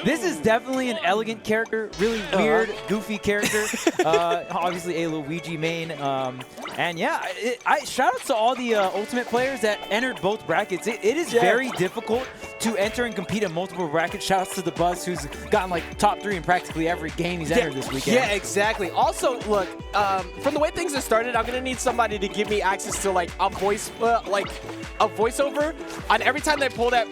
This is definitely an elegant character, really weird, goofy character. Obviously a Luigi main. And yeah, shout out to all the Ultimate players that entered both brackets. It is very difficult to enter and compete in multiple brackets. Shout outs to the Buzz, who's gotten like top 3 in practically every game he's entered this weekend. Yeah, exactly. Also, look, from the way things have started, I'm gonna need somebody to give me access to like a voiceover on every time they pull that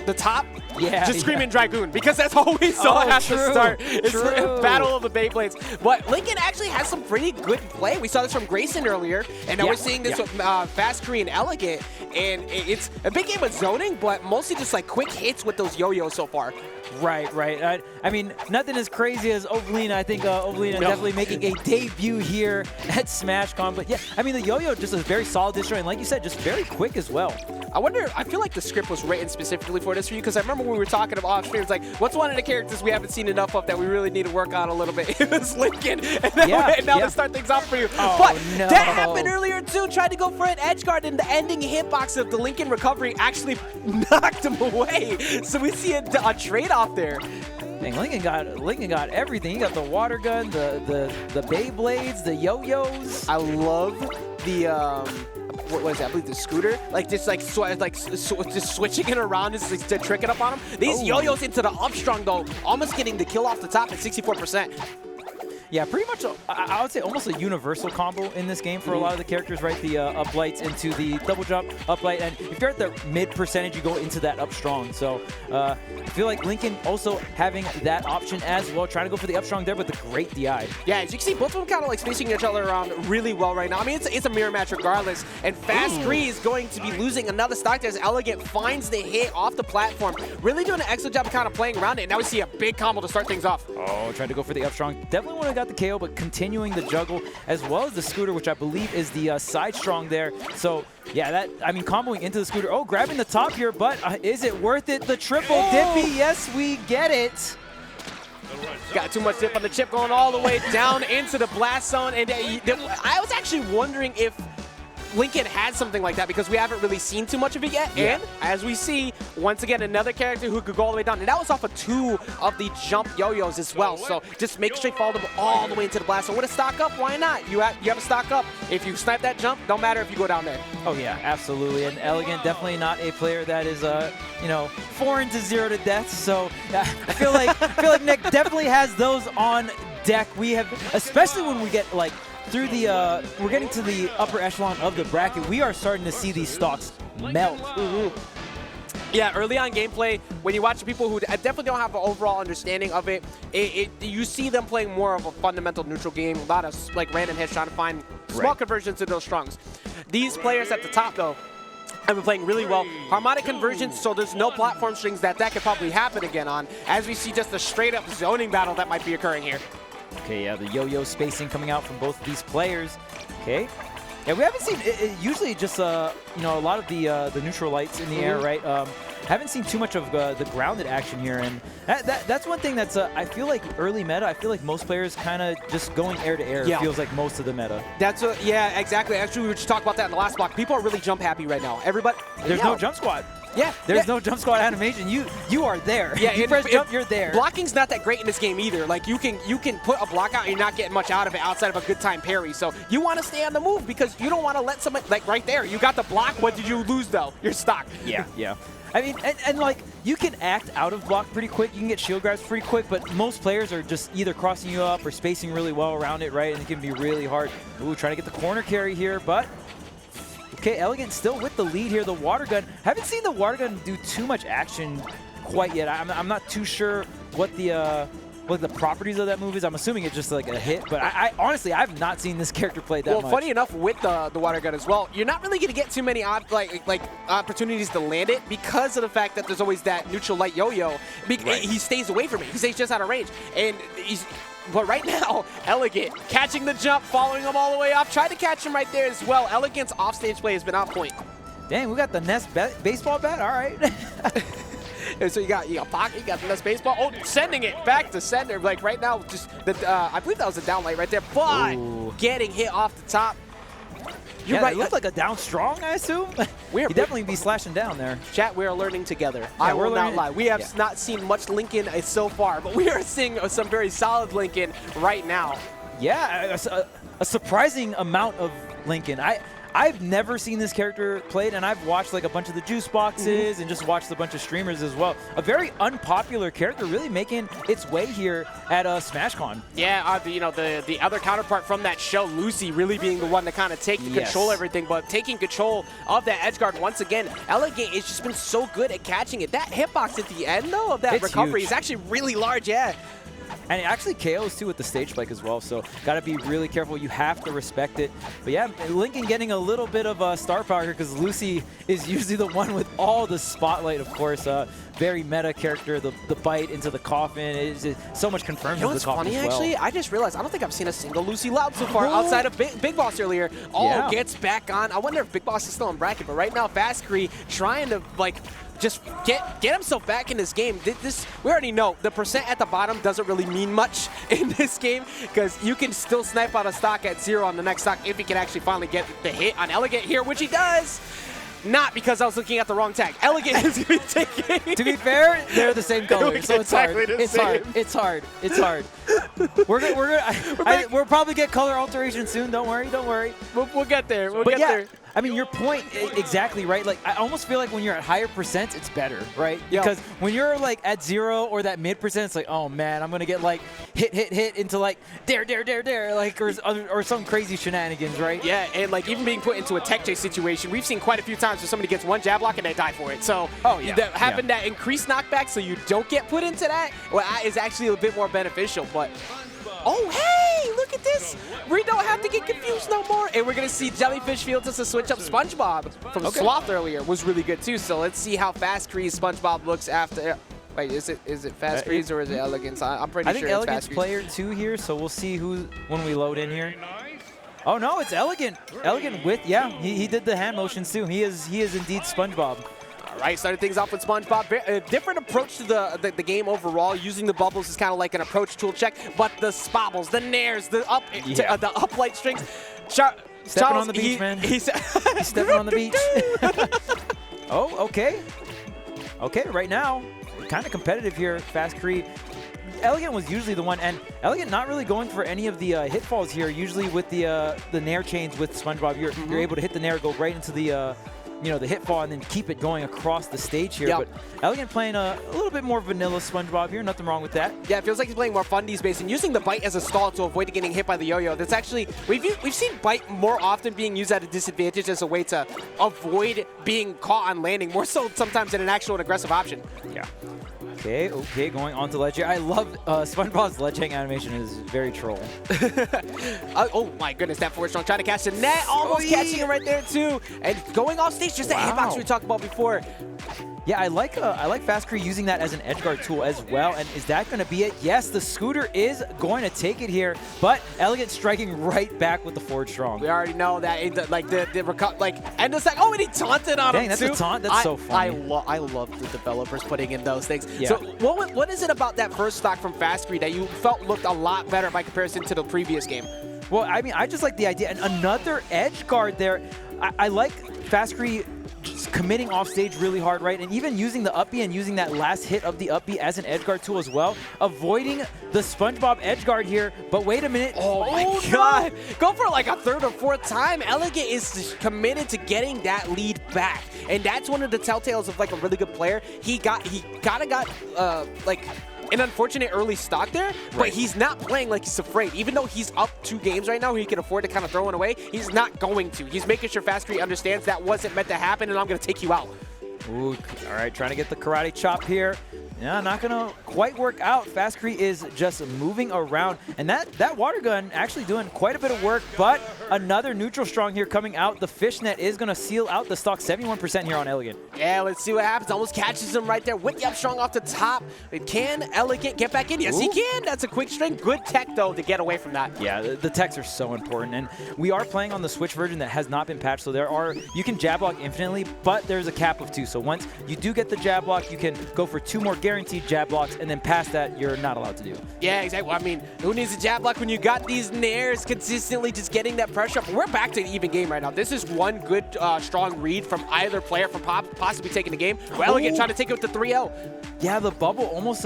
the top. Yeah, just screaming Dragoon, because that's always all I have to start. It's Battle of the Beyblades. But Lincoln actually has some pretty good play. We saw this from Grayson earlier, and now we're seeing this with Fastcree and Elegant. And it's a big game of zoning, but mostly just like quick hits with those yo-yos so far. Right. I mean, nothing as crazy as Ovalina. I think Ovalina definitely making a debut here at SmashCon. But yeah, I mean, the yo-yo just a very solid distro, and like you said, just very quick as well. I feel like the script was written specifically for this for you, because I remember when we were talking about off stream, it's like, what's one of the characters we haven't seen enough of that we really need to work on a little bit? It was Lincoln. And now to start things off for you. Oh, but no. that happened earlier too. Tried to go for an edge guard, and the ending hitbox of the Lincoln recovery actually knocked him away. So we see a trade-off there. Dang, Lincoln got everything. He got the water gun, the Beyblades, the yo-yos. I love the what was that? I believe the scooter, just switching it around just to trick it up on him. These yo-yos into the upstrong though, almost getting the kill off the top at 64%. Yeah, pretty much, I would say almost a universal combo in this game for a lot of the characters, right? The uplights into the double jump, uplight, and if you're at the mid percentage, you go into that up strong. So I feel like Lincoln also having that option as well, trying to go for the up strong there with the great DI. Yeah, as you can see, both of them kind of like spacing each other around really well right now. I mean, it's a mirror match regardless, and Fastcree is going to be losing another stock as Elegant finds the hit off the platform, really doing an excellent job of kind of playing around it. And now we see a big combo to start things off. Oh, tried to go for the up strong. Definitely would have got the KO, but continuing the juggle as well as the scooter, which I believe is the side strong there. So yeah, comboing into the scooter. Oh, grabbing the top here, but is it worth it? The triple dippy, yes, we get it. Got too much dip on the chip, going all the way down into the blast zone. And I was actually wondering if Lincoln had something like that, because we haven't really seen too much of it yet. Yeah. And as we see, once again, another character who could go all the way down. And that was off of 2 of the jump yo-yos as well. So just make sure you follow them all the way into the blast. So with a stock up, why not? You have a stock up. If you snipe that jump, don't matter if you go down there. Oh yeah, absolutely. And Elegant, definitely not a player that is foreign to 0 to death. So I feel like Nick definitely has those on deck. We have, especially when we get through the, we're getting to the upper echelon of the bracket, we are starting to see these stocks melt. Yeah, early on gameplay, when you watch people who definitely don't have an overall understanding of it, you see them playing more of a fundamental neutral game, a lot of random hits trying to find small conversions to those strongs. These players at the top though have been playing really well. Harmonic conversions, so there's no platform strings that could probably happen again on, as we see just a straight up zoning battle that might be occurring here. Okay, yeah, the yo-yo spacing coming out from both of these players. Okay. Yeah, we haven't seen usually just a lot of the neutral lights in the air, right? Haven't seen too much of the grounded action here, and that's one thing that's I feel like early meta. I feel like most players kind of just going air to air. Feels like most of the meta. Yeah, exactly. Actually, we were just talking about that in the last block. People are really jump happy right now. Everybody, there's no jump squad. Yeah, there's no jump squad animation. You are there. Yeah, you press jump, you're there. Blocking's not that great in this game either. Like you can put a block out and you're not getting much out of it outside of a good time parry. So you want to stay on the move because you don't want to let someone right there. You got the block. What did you lose though? You're stuck. Yeah. I mean, and you can act out of block pretty quick. You can get shield grabs pretty quick, but most players are just either crossing you up or spacing really well around it, right? And it can be really hard. Ooh, trying to get the corner carry here, but okay, Elegant still with the lead here. The water gun. Haven't seen the water gun do too much action quite yet. I'm not too sure what the properties of that move is. I'm assuming it's just like a hit, but I honestly, I've not seen this character play that much. Well, funny enough, with the water gun as well, you're not really going to get too many opportunities to land it because of the fact that there's always that neutral light yo-yo. He stays away from it. He stays just out of range, and but right now, Elegant catching the jump, following him all the way off. Tried to catch him right there as well. Elegant's offstage play has been on point. Dang, we got the NASB baseball bat. All right. And so you got pocket, you got the NASB baseball. Oh, sending it back to center. Like right now, just I believe that was a down light right there, but getting hit off the top. You're yeah, right. It looked like a down strong, I assume. We're He'd definitely be slashing down there. Chat, we are learning together. Yeah, I will not learning. lie. We have Yeah. not seen much Lincoln so far, but we are seeing some very solid Lincoln right now. Yeah, a surprising amount of Lincoln. I've never seen this character played, and I've watched like a bunch of the juice boxes and just watched a bunch of streamers as well. A very unpopular character really making its way here at SmashCon. Yeah, the other counterpart from that show, Lucy, really being the one to kind of take control of everything, but taking control of that edge guard once again. Elegant has just been so good at catching it. That hitbox at the end, though, of that recovery huge. is actually really large, yeah. And it actually KOs too with the stage spike as well, so got to be really careful. You have to respect it. But yeah, Lincoln getting a little bit of star power here because Lucy is usually the one with all the spotlight, of course. Very meta character, the bite into the coffin. It is so much confirmed. You know what's funny, actually? I just realized I don't think I've seen a single Lucy Loud so far outside of Big Boss earlier. Oh, gets back on. I wonder if Big Boss is still in bracket, but right now, Fastcree trying to, like, just get himself back in this game. We already know the percent at the bottom doesn't really mean much in this game because you can still snipe out a stock at 0 on the next stock if he can actually finally get the hit on Elegant here, which he does. Not because I was looking at the wrong tag. Elegant is going to be taking. To be fair, they're the same color, so it's hard. Exactly It's hard. It's hard. It's hard. We'll probably get color alteration soon. Don't worry. Don't worry. We'll get there. We'll get there. I mean, your point, exactly, right? Like, I almost feel like when you're at higher percents, it's better, right? Yep. Because when you're, like, at 0 or that mid percent, it's like, oh, man, I'm going to get, like, hit into, like, dare, like, or some crazy shenanigans, right? Yeah, and, like, even being put into a tech chase situation, we've seen quite a few times where somebody gets one jab block and they die for it. So having that increased knockback so you don't get put into that is actually a bit more beneficial. But, oh, hey, look at this. We don't have to get confused no more. And we're going to see Jellyfish Fields as a switch up SpongeBob from Sloth earlier was really good, too. So let's see how Fastcree's SpongeBob looks after. Wait, is it Fastcree's or is it Elegance? I'm pretty sure it's Fastcree's. I think Elegance player 2 here, so we'll see who when we load in here. Oh, no, it's Elegant. Elegant with, he did the hand motions, too. He is indeed SpongeBob. All right, started things off with SpongeBob. A different approach to the game overall. Using the bubbles is kind of like an approach tool check, but the spobbles, the nairs, the up light strings. Stepping on the beach, man. He's stepping on the beach. Oh, okay. Okay, right now, kind of competitive here. Fastcree. Elegant was usually the one, and Elegant not really going for any of the hitfalls here. Usually with the nair chains with SpongeBob, you're able to hit the nair, go right into the the hitfall, and then keep it going across the stage here. But Elegant playing a little bit more vanilla SpongeBob here. Nothing wrong with that. Yeah, it feels like he's playing more fundies based and using the bite as a stall to avoid getting hit by the yo-yo. That's actually, we've seen bite more often being used at a disadvantage as a way to avoid being caught on landing, more so sometimes than an actual aggressive option. Yeah. Okay, going on to ledge here. I love SpongeBob's ledge hang animation is very troll. Oh my goodness, that forward strong trying to catch the net, almost catching it right there too, and going off stage, just that hitbox we talked about before. Yeah, I like Fastcree using that as an edge guard tool as well. And is that going to be it? Yes, the scooter is going to take it here, but Elegant striking right back with the forward strong. We already know that, end of stack. Oh, and he taunted on him that's too. A taunt. That's so funny. I love the developers putting in those things. Yeah. So what is it about that first stock from Fastcree that you felt looked a lot better by comparison to the previous game? Well, I mean, I just like the idea. And another edge guard there. I like Fastcree just committing off stage really hard, right? And even using the up B and using that last hit of the up B as an edge guard tool as well. Avoiding the SpongeBob edge guard here. But wait a minute. Oh my God. Go for like a third or fourth time. Elegant is committed to getting that lead back. And that's one of the telltales of like a really good player. He kind of got like an unfortunate early stock there, but he's not playing like he's afraid. Even though he's up 2 games right now where he can afford to kind of throw one away, he's not going to. He's making sure Fastcree understands that wasn't meant to happen and I'm going to take you out. Ooh, all right, trying to get the karate chop here. Yeah, not going to quite work out. Fastcree is just moving around. And that water gun actually doing quite a bit of work, but another neutral strong here coming out. The fishnet is going to seal out the stock, 71% here on Elegant. Yeah, let's see what happens. Almost catches him right there with the up strong off the top. Can Elegant get back in? Yes, he can. That's a quick string. Good tech, though, to get away from that. Yeah, the techs are so important. And we are playing on the Switch version that has not been patched. So you can jab block infinitely, but there's a cap of 2. So once you do get the jab block, you can go for 2 more guaranteed jab blocks, and then past that, you're not allowed to do. Yeah, exactly. I mean, who needs a jab block when you got these nairs consistently just getting that pressure up? We're back to an even game right now. This is one good, strong read from either player for possibly taking the game. Well, Elegant trying to take it with the 3-0. Yeah, the bubble almost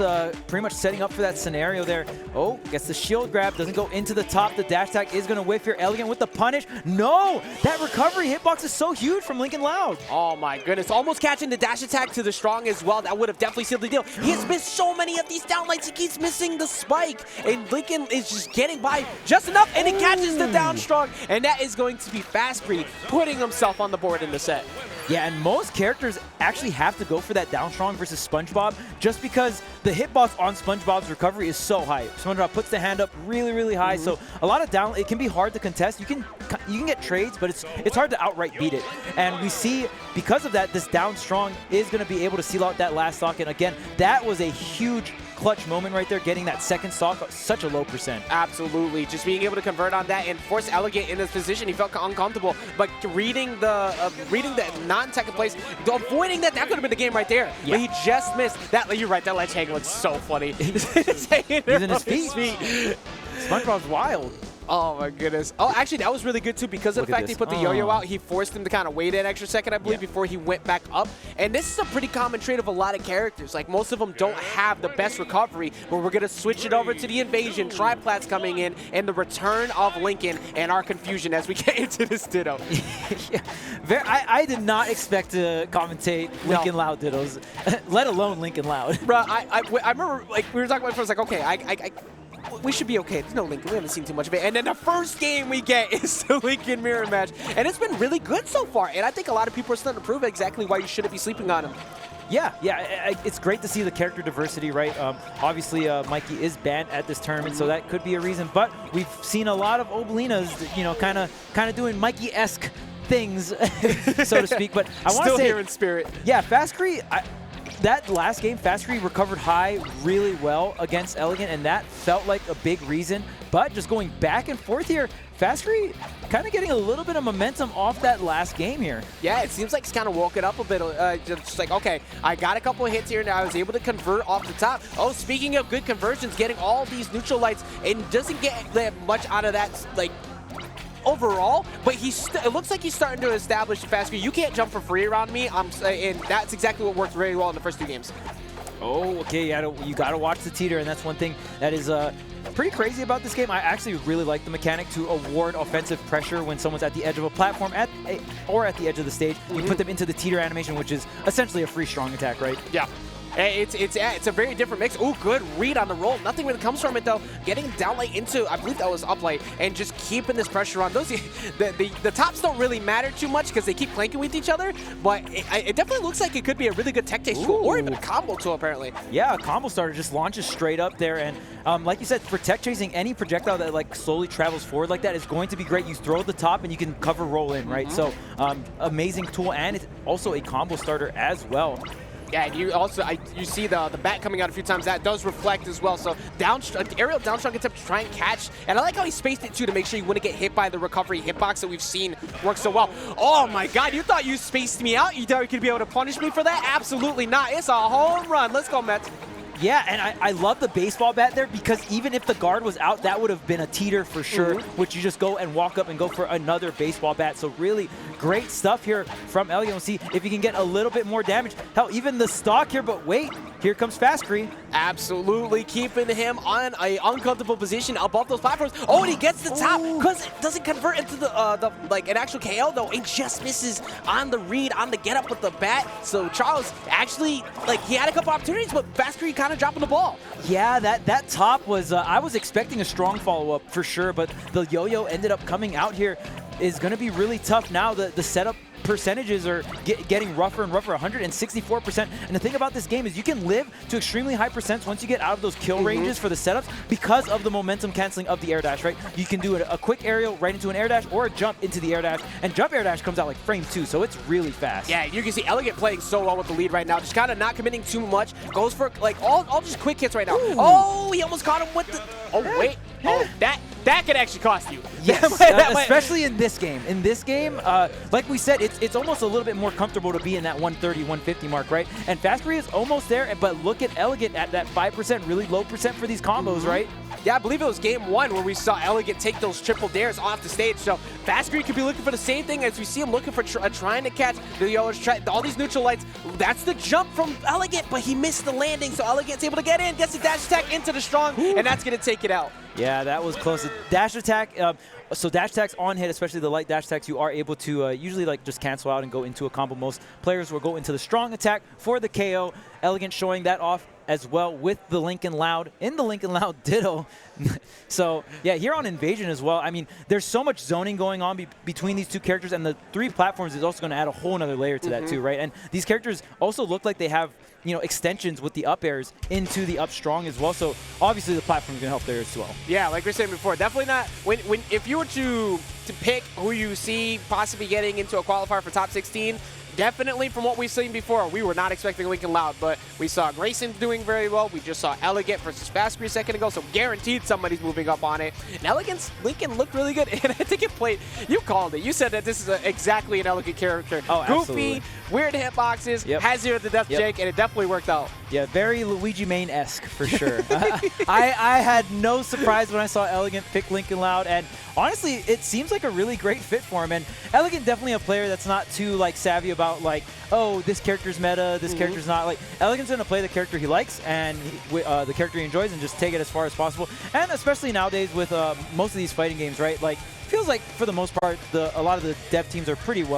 pretty much setting up for that scenario there. Oh, gets the shield grab, doesn't go into the top. The dash attack is going to whiff here. Elegant with the punish. No! That recovery hitbox is so huge from Lincoln Loud. Oh my goodness, almost catching the dash attack to the strong as well. That would have definitely sealed the deal. He has missed so many of these downlights. He keeps missing the spike. And Lincoln is just getting by just enough, and he catches the down strong. And that is going to be Fastcree putting himself on the board in the set. Yeah, and most characters actually have to go for that down strong versus SpongeBob just because the hitbox on SpongeBob's recovery is so high. SpongeBob puts the hand up really, really high, so a lot of down, it can be hard to contest. You can get trades, but it's hard to outright beat it. And we see, because of that, this down strong is going to be able to seal out that last stock. And again, that was a huge clutch moment right there, getting that second stock at such a low percent. Absolutely. Just being able to convert on that and force Elegant in this position. He felt uncomfortable, but reading the non-second place, avoiding that could have been the game right there. Yeah. But he just missed. You're right, that ledge hang looks so funny. He's in his feet. SpongeBob's wild. Oh my goodness. Oh, actually, that was really good too because of the fact that he put the yo-yo out. He forced him to kind of wait an extra second, I believe, before he went back up. And this is a pretty common trait of a lot of characters. Like, most of them don't have the best recovery, but we're going to switch it over to the invasion. Triplat's coming in, and the return of Lincoln and our confusion as we get into this ditto. Yeah. I did not expect to commentate Lincoln Loud dittos, let alone Lincoln Loud. Bro, I remember, like, we were talking about it first, like, okay, we should be okay. There's no Lincoln. We haven't seen too much of it. And then the first game we get is the Lincoln mirror match. And it's been really good so far. And I think a lot of people are starting to prove exactly why you shouldn't be sleeping on him. Yeah, it's great to see the character diversity, right? Obviously, Mikey is banned at this tournament, so that could be a reason. But we've seen a lot of Obelinas, you know, kind of doing Mikey-esque things, so to speak. But I want to say, still here in spirit. Yeah, Fastcree. That last game, Fastcree recovered high really well against Elegant, and that felt like a big reason. But just going back and forth here, Fastcree kind of getting a little bit of momentum off that last game here. Yeah, it seems like he's kind of woke it up a bit. Just like, okay, I got a couple of hits here, and I was able to convert off the top. Oh, speaking of good conversions, getting all these neutral lights, and doesn't get much out of that, like, overall, but it looks like he's starting to establish Fastcree. You can't jump for free around me, and that's exactly what worked very well in the first two games. Oh, okay, yeah, you got to watch the teeter, and that's one thing that is pretty crazy about this game. I actually really like the mechanic to award offensive pressure when someone's at the edge of a platform or at the edge of the stage. You put them into the teeter animation, which is essentially a free strong attack, right? Yeah. It's a very different mix. Oh, good read on the roll. Nothing really comes from it, though. Getting downlight into, I believe that was uplight, and just keeping this pressure on. Those the tops don't really matter too much because they keep clanking with each other, but it definitely looks like it could be a really good tech taste tool, or even a combo tool, apparently. Yeah, a combo starter just launches straight up there, and like you said, for tech chasing, any projectile that like slowly travels forward like that is going to be great. You throw the top and you can cover roll in, right? So amazing tool, and it's also a combo starter as well. Yeah, and you also you see the bat coming out a few times. That does reflect as well. So aerial down strong attempt to try and catch. And I like how he spaced it too to make sure you wouldn't get hit by the recovery hitbox that we've seen work so well. Oh my God, you thought you spaced me out? You thought you could be able to punish me for that? Absolutely not. It's a home run. Let's go, Mets. Yeah, and I love the baseball bat there because even if the guard was out, that would have been a teeter for sure, which you just go and walk up and go for another baseball bat. So really great stuff here from Elegant. We'll see if he can get a little bit more damage. Hell, even the stock here, but wait, here comes Fastcree. Absolutely keeping him on an uncomfortable position above those platforms. Oh, and he gets the top because it doesn't convert into the like an actual KO though. It just misses on the read, on the get up with the bat. So Charles actually, like, he had a couple opportunities, but Fastcree kind of dropping the ball. Yeah, that top was, I was expecting a strong follow-up for sure, but the yo-yo ended up coming out here is going to be really tough now. The setup percentages are getting rougher and rougher, 164%. And the thing about this game is you can live to extremely high percents once you get out of those kill ranges for the setups because of the momentum canceling of the air dash, right? You can do a quick aerial right into an air dash or a jump into the air dash, and jump air dash comes out like frame 2, so it's really fast. Yeah, you can see Elegant playing so well with the lead right now, just kind of not committing too much, goes for like all just quick hits right now. Oh, he almost caught him with the, oh wait. Oh, that could actually cost you. Yes, especially in this game. In this game, like we said, it's almost a little bit more comfortable to be in that 130, 150 mark, right? And Fastcree is almost there, but look at Elegant at that 5%, really low percent for these combos, right? Yeah, I believe it was game 1 where we saw Elegant take those triple dares off the stage. So Fastcree could be looking for the same thing as we see him looking for trying to catch all these neutral lights. That's the jump from Elegant, but he missed the landing, so Elegant's able to get in, gets the dash attack into the strong, and that's going to take it out. Yeah, that was close. The dash attack, so dash attacks on hit, especially the light dash attacks, you are able to usually like just cancel out and go into a combo. Most players will go into the strong attack for the KO. Elegant showing that off as well with the Lincoln Loud in the Lincoln Loud ditto. So yeah, here on Invasion as well, I mean, there's so much zoning going on between these two characters, and the 3 platforms is also going to add a whole nother layer to that too, right? And these characters also look like they have, you know, extensions with the up airs into the up strong as well. So obviously the platform is going to help there as well. Yeah, like we were saying before, definitely not. If you were to pick who you see possibly getting into a qualifier for top 16. Definitely from what we've seen before, we were not expecting Lincoln Loud, but we saw Grayson doing very well. We just saw Elegant versus Fastcree a second ago, so guaranteed somebody's moving up on it. And Lincoln looked really good, and I think you called it. You said that this is exactly an Elegant character. Oh, Goofy, weird hitboxes, has zero to death Jake, and it definitely worked out. Yeah, very Luigi Main-esque for sure. I had no surprise when I saw Elegant pick Lincoln Loud, and honestly, it seems like a really great fit for him. And Elegant definitely a player that's not too like savvy about like, oh, this character's meta, this character's not. Like, Elegant's going to play the character he likes and the character he enjoys and just take it as far as possible. And especially nowadays with most of these fighting games, right? Like, feels like for the most part, a lot of the dev teams are pretty well